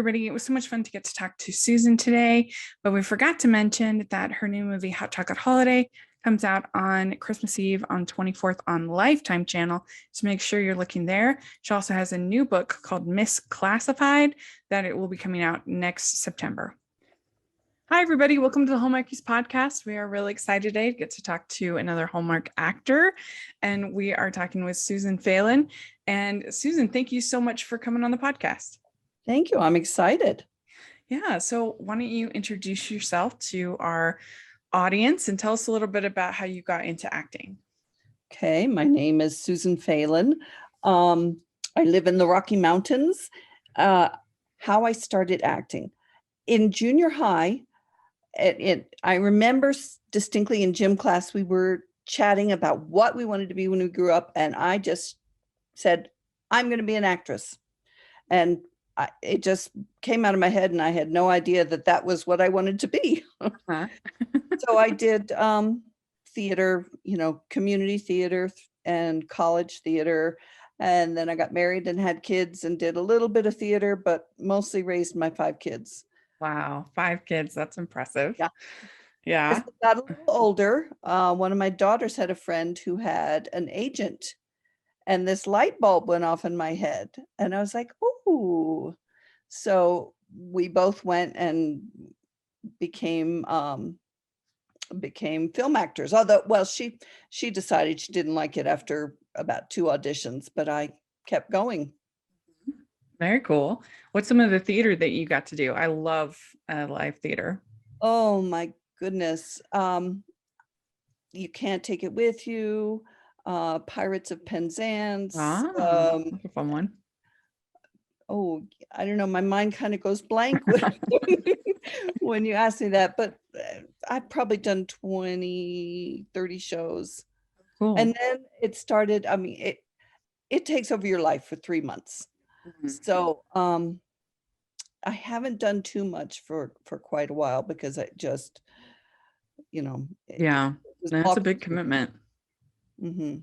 everybody. It was so much fun to get to talk to Susan today, but we forgot to mention that her new movie, Hot Chocolate Holiday, comes out on Christmas Eve on 24th on Lifetime Channel. So make sure you're looking there. She also has a new book called Misclassified that it will be coming out next September. Hi, everybody. Welcome to the Hallmarkies podcast. We are really excited today to get to talk to another Hallmark actor, and we are talking with Susan Phelan. And Susan, thank you so much for coming on the podcast. Thank you. I'm excited. Yeah. So why don't you introduce yourself to our audience and tell us a little bit about how you got into acting? Okay. My name is Susan Phelan. I live in the Rocky Mountains. How I started acting. In junior high, I remember distinctly in gym class, we were chatting about what we wanted to be when we grew up. And I just said, I'm going to be an actress. And it just came out of my head, and I had no idea that that was what I wanted to be. So I did theater, community theater and college theater. And then I got married and had kids and did a little bit of theater, but mostly raised my 5 kids. Wow. 5 kids. That's impressive. Yeah. Yeah. As I got a little older, one of my daughters had a friend who had an agent, and this light bulb went off in my head. And I was like, ooh. So we both went and became film actors. Although, well, she decided she didn't like it after about 2 auditions, but I kept going. Very cool. What's some of the theater that you got to do? I love live theater. Oh my goodness. You Can't Take It With You, Pirates of Penzance. That's a fun one. Oh, I don't know. My mind kind of goes blank when you ask me that, but I've probably done 20, 30 shows. Cool. And then it started, it takes over your life for 3 months. Mhm. So I haven't done too much for quite a while because I just, Yeah, that's a big commitment. Mm-hmm.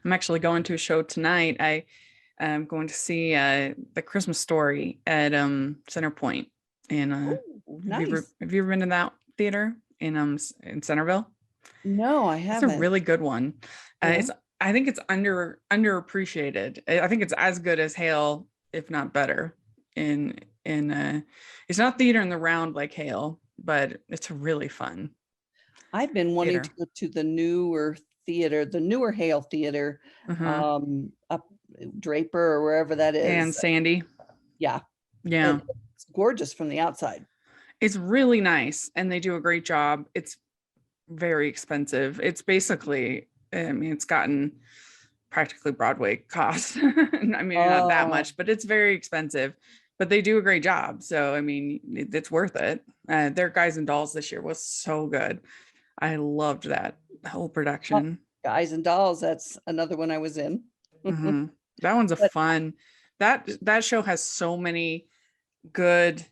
I'm actually going to a show tonight. I am going to see The Christmas Story at Centerpoint. And nice. have you ever been to that theater in Centerville? No, I haven't. It's a really good one. Yeah. I think it's underappreciated. I think it's as good as Hail, if not better. It's not theater in the round like Hail, but it's really fun. I've been wanting to go to the newer theater, the newer Hale Theater, up Draper or wherever that is. And Sandy. Yeah. Yeah. It's gorgeous from the outside. It's really nice, and they do a great job. It's very expensive. It's basically, it's gotten practically Broadway cost. Not that much, but it's very expensive. But they do a great job. So, it's worth it. Their Guys and Dolls this year was so good. I loved that whole production. Guys and Dolls, that's another one I was in. Mm-hmm. That one's a fun. That show has so many good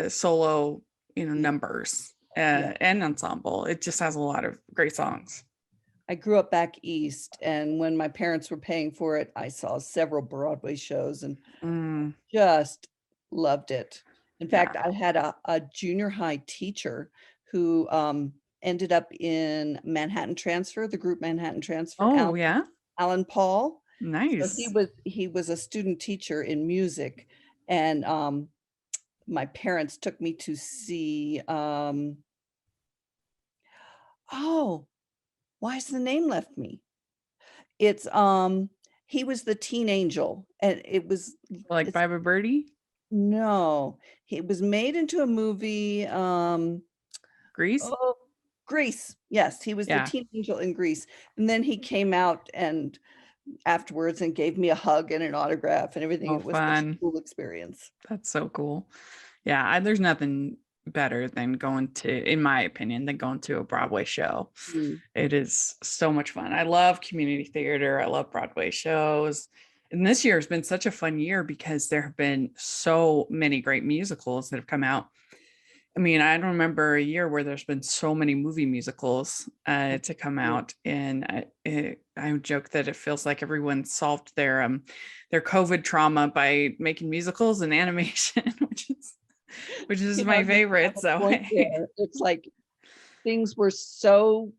solo, numbers and ensemble. It just has a lot of great songs. I grew up back east, and when my parents were paying for it, I saw several Broadway shows and just loved it. In fact, I had a junior high teacher who ended up in Manhattan Transfer, the group Manhattan Transfer. Oh, yeah. Alan Paul. Nice. So he was a student teacher in music, and my parents took me to see why has the name left me? It's he was the teen angel, and it was like Bye Bye Birdie? No, it was made into a movie. Grease? Grease. Yes, he was the teen angel in Grease. And then he came out and afterwards and gave me a hug and an autograph and everything. Oh, it was fun. such a cool experience. That's so cool. Yeah, there's nothing better than in my opinion, than going to a Broadway show. It is so much fun. I love community theater. I love Broadway shows. And this year has been such a fun year because there have been so many great musicals that have come out. I mean, I don't remember a year where there's been so many movie musicals to come out, and I joke that it feels like everyone solved their COVID trauma by making musicals and animation, which is my You have favorite. a So point there. It's like things were so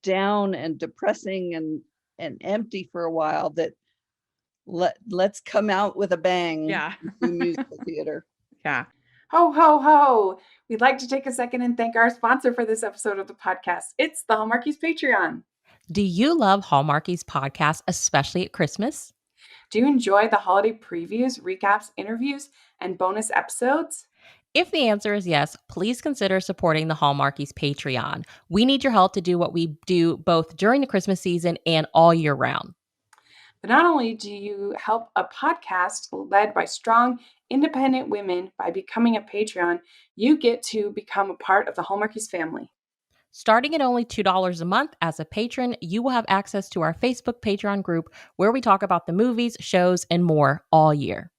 down and depressing and empty for a while that let's come out with a bang yeah, and do musical theater. yeah. Ho, ho, ho. We'd like to take a second and thank our sponsor for this episode of the podcast. It's the Hallmarkies Patreon. Do you love Hallmarkies podcast, especially at Christmas? Do you enjoy the holiday previews, recaps, interviews, and bonus episodes? If the answer is yes, please consider supporting the Hallmarkies Patreon. We need your help to do what we do both during the Christmas season and all year round. But not only do you help a podcast led by strong, independent women by becoming a Patreon, you get to become a part of the Hallmarkies family. Starting at only $2 a month as a patron, you will have access to our Facebook Patreon group where we talk about the movies, shows, and more all year.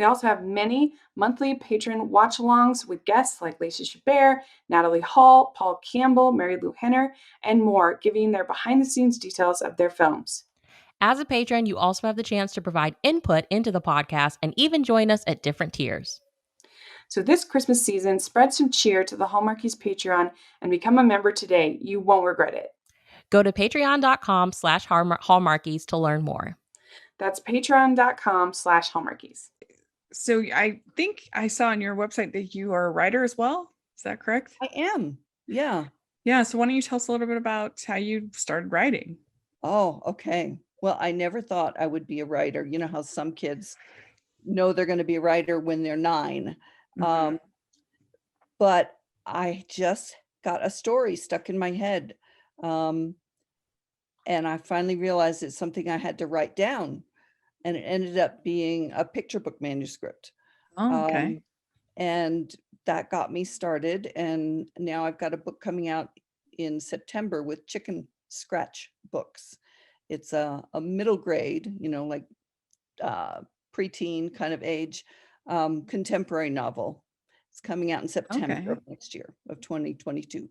We also have many monthly patron watch-alongs with guests like Lacey Chabert, Natalie Hall, Paul Campbell, Mary Lou Henner, and more, giving their behind-the-scenes details of their films. As a patron, you also have the chance to provide input into the podcast and even join us at different tiers. So this Christmas season, spread some cheer to the Hallmarkies Patreon and become a member today. You won't regret it. Go to patreon.com/hallmarkies to learn more. That's patreon.com/Hallmarkies. So I think I saw on your website that you are a writer as well. Is that correct? I am. Yeah. Yeah. So why don't you tell us a little bit about how you started writing? Oh, okay. Well, I never thought I would be a writer. You know how some kids know they're going to be a writer when they're 9. Mhm. But I just got a story stuck in my head. And I finally realized it's something I had to write down. And it ended up being a picture book manuscript. Oh, okay. And that got me started. And now I've got a book coming out in September with chicken scratch books. It's a middle grade, like preteen kind of age, contemporary novel. It's coming out in September Okay. of next year of 2022.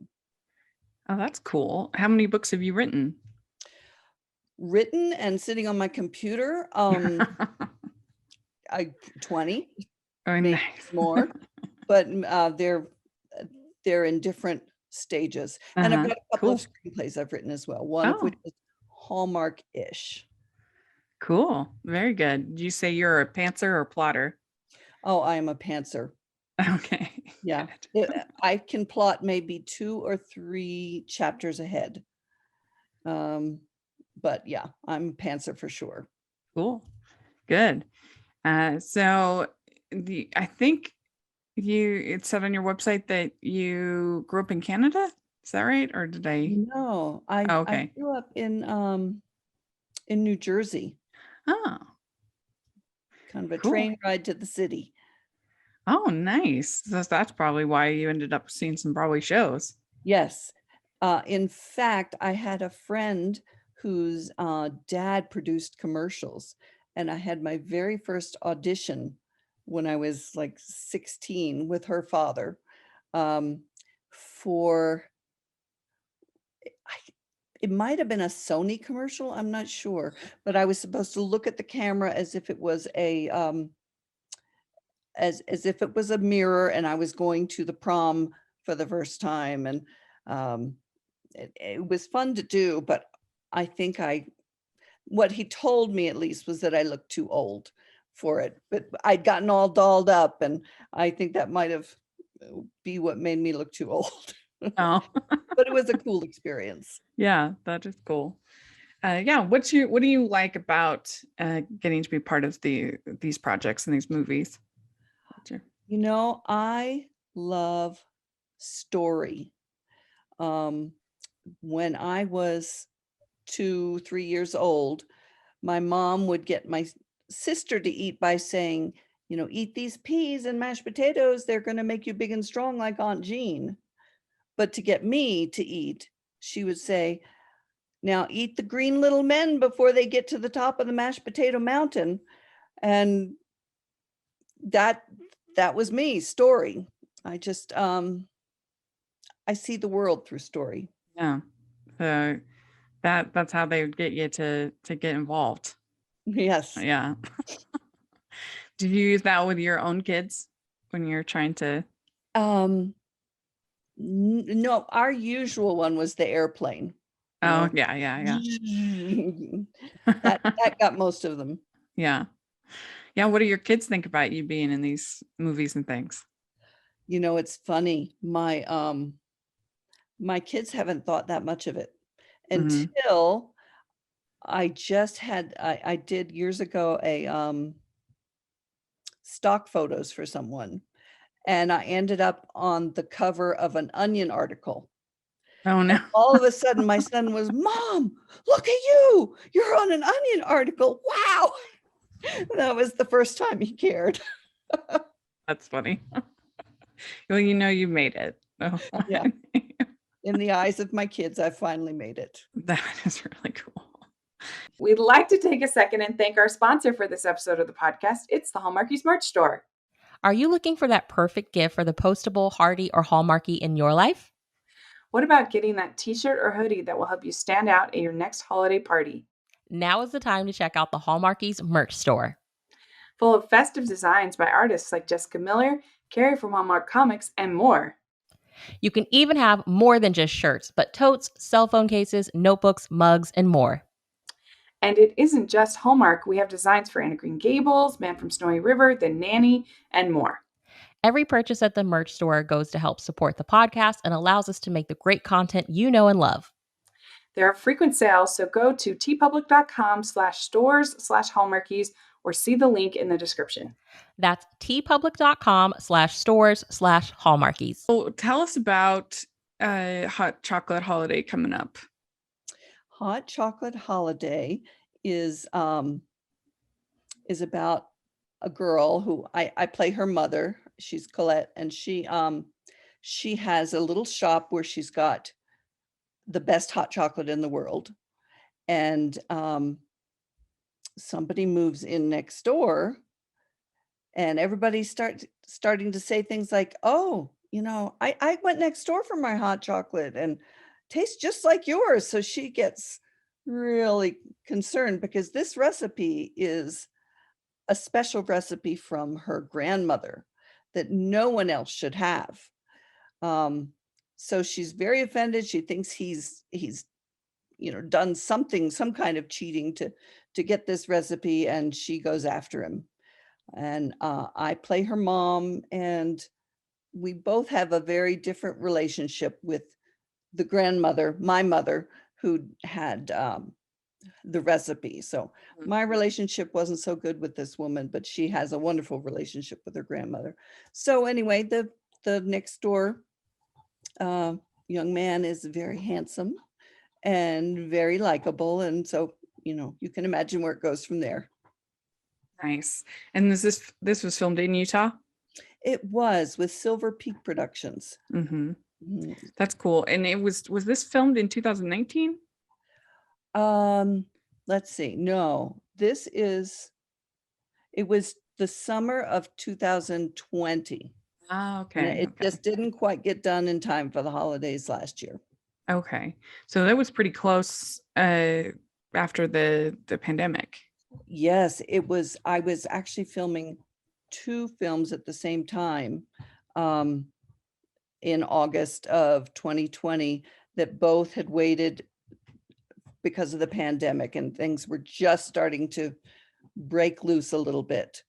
Oh, that's cool. How many books have you written? Written and sitting on my computer, Oh, 20, nice. maybe more, but they're in different stages. And I've got a couple Cool. of screenplays I've written as well, one of Oh, which is Hallmark-ish. cool. Very good. Did you say you're a pantser or plotter? Oh, I am a pantser. Okay. Yeah. I can plot maybe 2 or 3 chapters ahead. But yeah, I'm a pantser for sure. Cool. Good. So I think it said on your website that you grew up in Canada. Is that right? Or did I? No, Oh, I okay. grew up in New Jersey, Oh, kind of a cool. train ride to the city. Oh, nice. That's probably why you ended up seeing some Broadway shows. Yes. In fact, I had a friend whose dad produced commercials, and I had my very first audition when I was like 16 with her father, for it might have been a Sony commercial, I'm not sure, but I was supposed to look at the camera as if it was as if it was a mirror and I was going to the prom for the first time. And it was fun to do, but I think what he told me at least was that I looked too old for it, but I'd gotten all dolled up, and I think that might have be what made me look too old. Oh, But it was a cool experience. yeah, that is cool. Yeah, what do you like about getting to be part of these projects and these movies? I love story. When I was 2, 3 years old, my mom would get my sister to eat by saying, eat these peas and mashed potatoes. They're going to make you big and strong like Aunt Jean. But to get me to eat, she would say, now eat the green little men before they get to the top of the mashed potato mountain. And that was me, story. I just I see the world through story. Yeah. So that's how they would get you to get involved. Yes. Yeah. Did you use that with your own kids when you're trying to? Um no, our usual one was the airplane, you Oh, know. yeah, yeah, That got most of them. yeah. Yeah, what do your kids think about you being in these movies and things? You know, it's funny. My kids haven't thought that much of it Mhm. until I did years ago a stock photos for someone, and I ended up on the cover of an Onion article. Oh, no. And all of a sudden my son was, "Mom, look at you. You're on an Onion article. Wow." That was the first time he cared. That's funny. Well, you made it. Oh, Yeah. In the eyes of my kids, I finally made it. that is really cool. We'd like to take a second and thank our sponsor for this episode of the podcast. It's the Hallmarkies Merch Store. Are you looking for that perfect gift for the postable, hardy, or Hallmarky in your life? What about getting that t-shirt or hoodie that will help you stand out at your next holiday party? Now is the time to check out the Hallmarkies Merch Store. Full of festive designs by artists like Jessica Miller, Carrie from Hallmark Comics, and more. You can even have more than just shirts, but totes, cell phone cases, notebooks, mugs, and more. And it isn't just Hallmark. We have designs for Anna Green Gables, Man from Snowy River, The Nanny, and more. Every purchase at the merch store goes to help support the podcast and allows us to make the great content you know and love. There are frequent sales, so go to tpublic.com/stores/hallmarkies or see the link in the description. That's tpublic.com/stores/hallmarkies. Oh, tell us about hot chocolate holiday coming up. Hot Chocolate Holiday is about a girl who I play her mother. She's Colette, and she has a little shop where she's got the best hot chocolate in the world. And somebody moves in next door, and everybody starting to say things like, "Oh, I went next door for my hot chocolate and tastes just like yours." So she gets really concerned because this recipe is a special recipe from her grandmother that no one else should have. Um, so she's very offended. She thinks he's done something, some kind of cheating to get this recipe, and she goes after him. And I play her mom, and we both have a very different relationship with the grandmother, my mother, who had the recipe. So my relationship wasn't so good with this woman, but she has a wonderful relationship with her grandmother. So anyway, the next door young man is very handsome and very likable, and so you can imagine where it goes from there. Nice. And this was filmed in Utah? It was with Silver Peak Productions. Mm-hmm. Mhm. That's cool. And was this filmed in 2019? Let's see. No, it was the summer of 2020. Ah, And okay. it Okay. just didn't quite get done in time for the holidays last year. Okay. So that was pretty close after the pandemic. Yes, it was. I was actually filming 2 films at the same time, um, in August of 2020 that both had waited because of the pandemic, and things were just starting to break loose a little bit.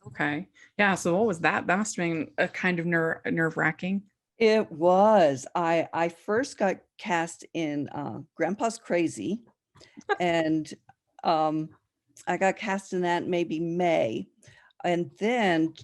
Okay. Yeah, so what was that? That must have been a kind of nerve-wracking. It was. I first got cast in, Grandpa's Crazy, and, I got cast in that maybe May, and then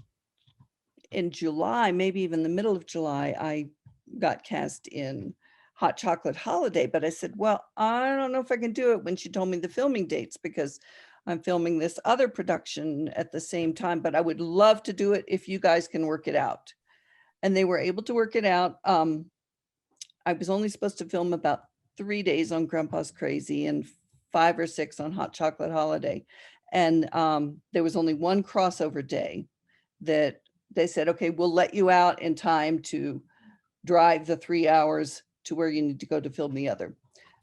in July, maybe even the middle of July, I got cast in Hot Chocolate Holiday, but I said, "Well, I don't know if I can do it," when she told me the filming dates, because I'm filming this other production at the same time, but I would love to do it if you guys can work it out. And they were able to work it out. I was only supposed to film about 3 days on Grandpa's Crazy and 5 or 6 on Hot Chocolate Holiday. And there was only one crossover day that they said, okay, we'll let you out in time to drive the 3 hours to where you need to go to film the other.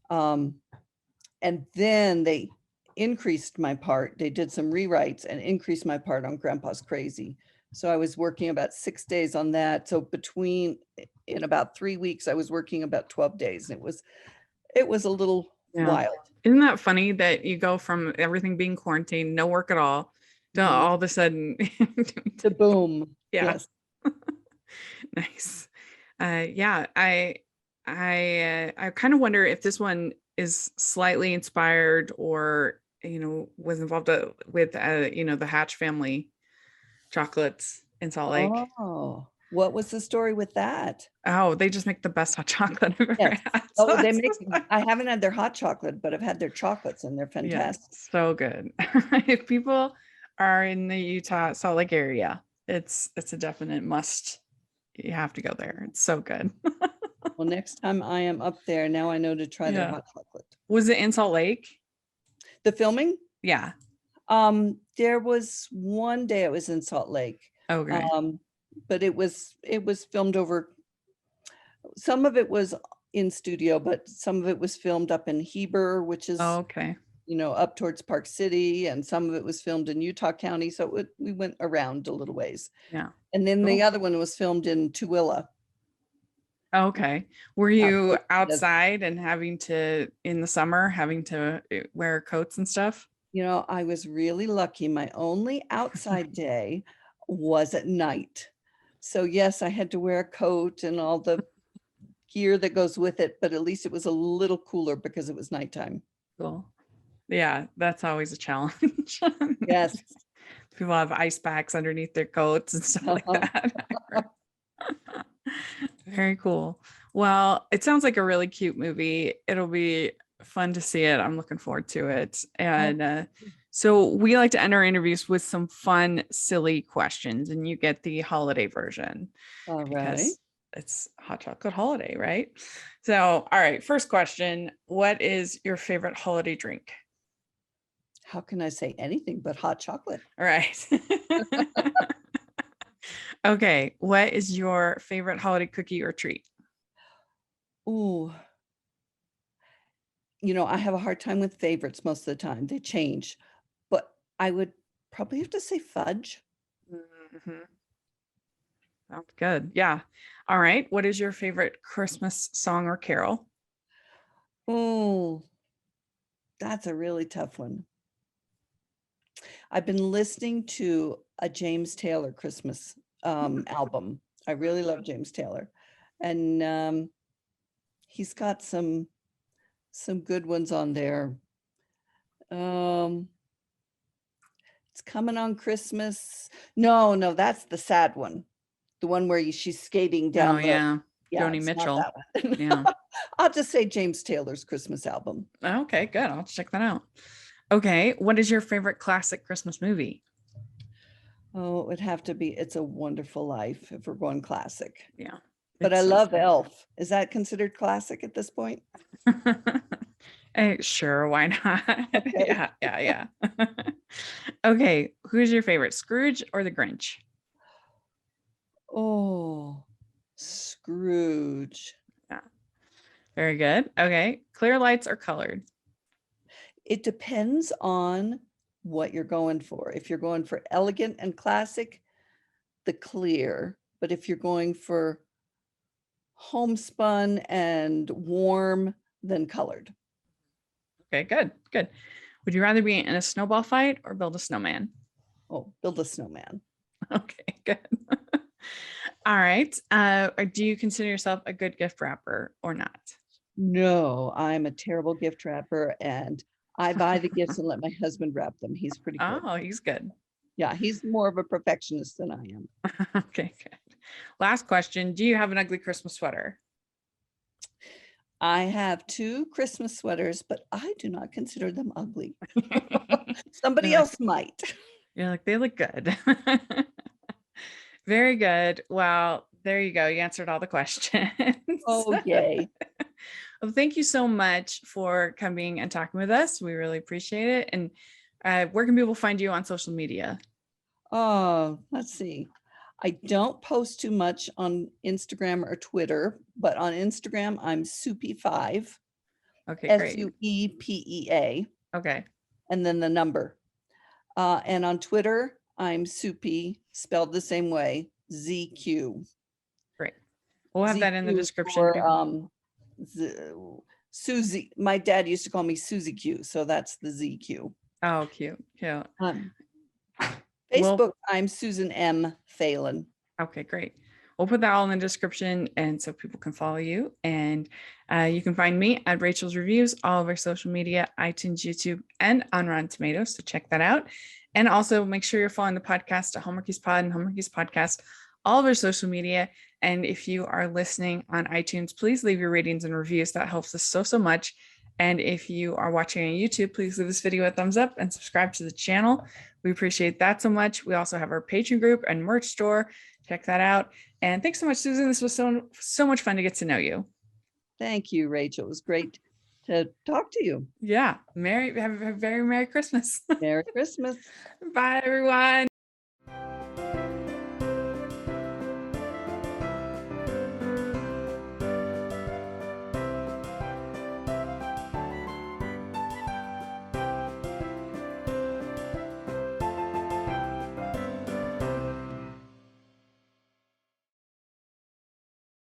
And then they increased my part. They did some rewrites and increased my part on Grandpa's Crazy. So I was working about 6 days on that. So in about 3 weeks, I was working about 12 days. It was a little wild. Isn't that funny that you go from everything being quarantined, no work at all, to all of a sudden The boom. Yeah. Yes. Nice. Yeah, I kind of wonder if this one is slightly inspired or, was involved with, the Hatch family chocolates in Salt Lake. Oh, what was the story with that? Oh, they just make the best hot chocolate I've ever Yes. had. Oh, they make, I haven't had their hot chocolate, but I've had their chocolates and they're Yeah, fantastic. so good. If people are in the Utah Salt Lake area, it's a definite must. You have to go there. It's so good. Well, next time I am up there, now I know to try their Yeah. hot chocolate. Was it in Salt Lake? The filming? Yeah. There was one day it was in Salt Lake. Okay. But it was filmed over, some of it was in studio, but some of it was filmed up in Heber, which is, Okay. up towards Park City, and some of it was filmed in Utah County. So we went around a little ways. Yeah. And then Cool. the other one was filmed in Tooele. Okay. Were you Yes. outside and in the summer, having to wear coats and stuff? I was really lucky. My only outside day was at night. So yes, I had to wear a coat and all the gear that goes with it, but at least it was a little cooler because it was nighttime. Cool. Yeah, that's always a challenge. Yes. People have ice packs underneath their coats and stuff like that. Very cool. Well, it sounds like a really cute movie. It'll be fun to see it. I'm looking forward to it. And so we like to end our interviews with some fun, silly questions, and you get the holiday version. All right. Because it's hot chocolate holiday, right? So, all right, first question. What is your favorite holiday drink? How can I say anything but hot chocolate? All right. Okay, what is your favorite holiday cookie or treat? Ooh. I have a hard time with favorites most of the time. They change. But I would probably have to say fudge. Mm-hmm. Sounds good. Yeah. All right. What is your favorite Christmas song or carol? Oh, that's a really tough one. I've been listening to a James Taylor Christmas album. I really love James Taylor. And he's got some good ones on there. It's coming on Christmas. No, that's the sad one. The one where she's skating down. Oh, yeah. Joni it's not Mitchell. that one. Yeah. I'll just say James Taylor's Christmas album. Okay, good. I'll check that out. Okay. What is your favorite classic Christmas movie? Oh, it would have to be It's a Wonderful Life if we're going classic. Yeah. But I love Elf. Is that considered classic at this point? Sure, why not? Okay. Yeah. Okay, who's your favorite, Scrooge or the Grinch? Oh, Scrooge. Yeah. Very good. Okay, clear lights or colored? It depends on what you're going for. If you're going for elegant and classic, the clear. But if you're going for homespun and warm, then colored. Okay, good. Would you rather be in a snowball fight or build a snowman? Oh, build a snowman. Okay, good. All right. Do you consider yourself a good gift wrapper or not? No, I'm a terrible gift wrapper, and I buy the gifts and let my husband wrap them. He's pretty good. Oh, he's good. Yeah, he's more of a perfectionist than I am. Okay, good. Last question. Do you have an ugly Christmas sweater? I have 2 Christmas sweaters, but I do not consider them ugly. Somebody else might. You're like, they look good. Very good. Well, there you go. You answered all the questions. Oh, yay. Well, thank you so much for coming and talking with us. We really appreciate it. And where can people find you on social media? Oh, let's see. I don't post too much on Instagram or Twitter, but on Instagram, I'm Soupy5, Okay, great. Suepea, Okay. and then the number. And on Twitter, I'm Soupy, spelled the same way, ZQ. Great. We'll have that in the ZQ description. for, People. Susie. My dad used to call me Susie Q, so that's the ZQ. Oh, cute. Cute. Facebook, I'm Susan M. Phelan. Okay, great. We'll put that all in the description and so people can follow you. And you can find me at Rachel's Reviews, all of our social media, iTunes, YouTube, and on Rotten Tomatoes. So check that out. And also make sure you're following the podcast at Hallmarkies Pod and Hallmarkies Podcast, all of our social media. And if you are listening on iTunes, please leave your ratings and reviews. That helps us so much. And if you are watching on YouTube, please give this video a thumbs up and subscribe to the channel. We appreciate that so much. We also have our Patreon group and merch store. Check that out. And thanks so much, Susan. This was so much fun to get to know you. Thank you, Rachel. It was great to talk to you. Yeah. Have a very Merry Christmas. Merry Christmas. Bye, everyone.